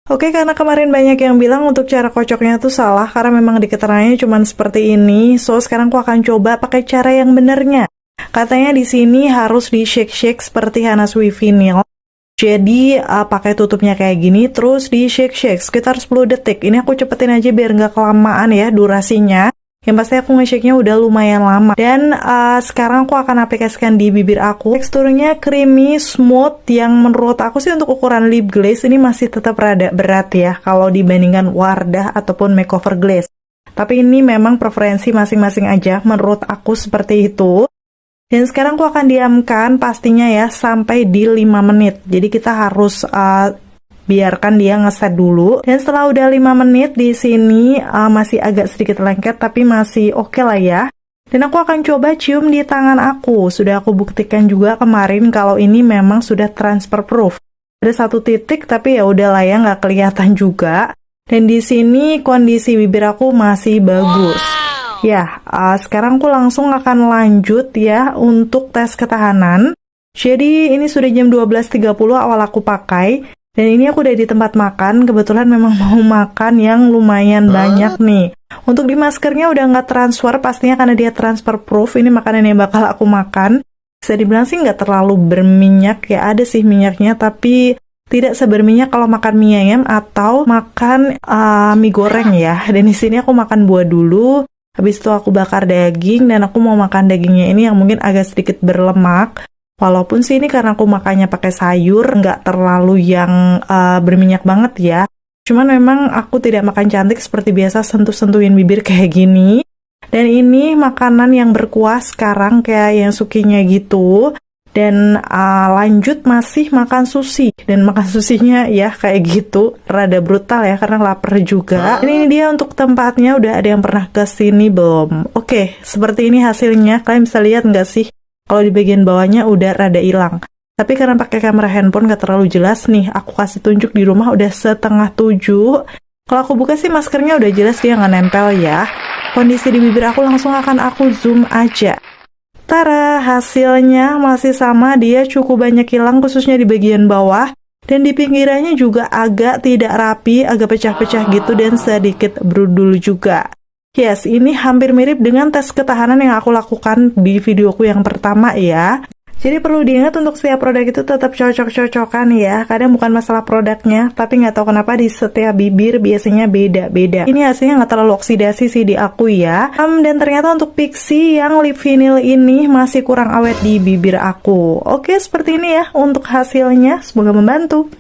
Oke, karena kemarin banyak yang bilang untuk cara kocoknya tuh salah karena memang di keterangannya cuma seperti ini. So, sekarang aku akan coba pakai cara yang benernya. Katanya di sini harus di shake-shake seperti Hana Sui Vinyl. Jadi, pakai tutupnya kayak gini, terus di shake-shake sekitar 10 detik. Ini aku cepetin aja biar nggak kelamaan ya durasinya. Yang pasti aku nge-shake-nya udah lumayan lama. Dan sekarang aku akan aplikasikan di bibir aku. Teksturnya creamy, smooth, yang menurut aku sih untuk ukuran lip glaze ini masih tetap rada berat ya kalau dibandingkan Wardah ataupun makeover glaze. Tapi ini memang preferensi masing-masing aja, menurut aku seperti itu. Dan sekarang aku akan diamkan pastinya ya sampai di 5 menit. Jadi kita harus biarkan dia ngeset dulu. Dan setelah udah 5 menit di sini masih agak sedikit lengket tapi masih oke lah ya. Dan aku akan coba cium di tangan aku. Sudah aku buktikan juga kemarin kalau ini memang sudah transfer proof. Ada satu titik tapi ya udahlah ya nggak kelihatan juga. Dan di sini kondisi bibir aku masih bagus. Ya, sekarang aku langsung akan lanjut ya untuk tes ketahanan. Jadi ini sudah jam 12.30 awal aku pakai. Dan ini aku udah di tempat makan, kebetulan memang mau makan yang lumayan banyak nih. Untuk di maskernya udah nggak transfer, pastinya karena dia transfer proof, ini makanan yang bakal aku makan. Bisa dibilang sih nggak terlalu berminyak, ya ada sih minyaknya, tapi tidak seberminyak kalau makan mie ayam atau makan mie goreng ya. Dan di sini aku makan buah dulu. Habis itu aku bakar daging dan aku mau makan dagingnya ini yang mungkin agak sedikit berlemak. Walaupun sih ini karena aku makannya pakai sayur, nggak terlalu yang berminyak banget ya. Cuman memang aku tidak makan cantik seperti biasa sentuh-sentuhin bibir kayak gini. Dan ini makanan yang berkuah sekarang kayak yang sukinya gitu. Dan lanjut masih makan sushi. Dan makan susinya ya kayak gitu. Rada brutal ya karena lapar juga. Ini dia untuk tempatnya, udah ada yang pernah kesini belum? Oke, seperti ini hasilnya. Kalian bisa lihat nggak sih? Kalau di bagian bawahnya udah rada hilang. Tapi karena pakai kamera handphone nggak terlalu jelas nih. Aku kasih tunjuk di rumah udah 6:30. Kalau aku buka sih maskernya udah jelas dia nggak nempel ya. Kondisi di bibir aku langsung akan aku zoom aja. Tara, hasilnya masih sama, dia cukup banyak hilang khususnya di bagian bawah. Dan di pinggirannya juga agak tidak rapi, agak pecah-pecah gitu dan sedikit brudul juga. Yes, ini hampir mirip dengan tes ketahanan yang aku lakukan di videoku yang pertama ya. Jadi perlu diingat untuk setiap produk itu tetap cocok-cocokan ya. Kadang bukan masalah produknya, tapi nggak tahu kenapa di setiap bibir biasanya beda-beda. Ini hasilnya nggak terlalu oksidasi sih di aku ya. Dan ternyata untuk Pixi yang lip vinyl ini masih kurang awet di bibir aku. Oke, seperti ini ya untuk hasilnya. Semoga membantu.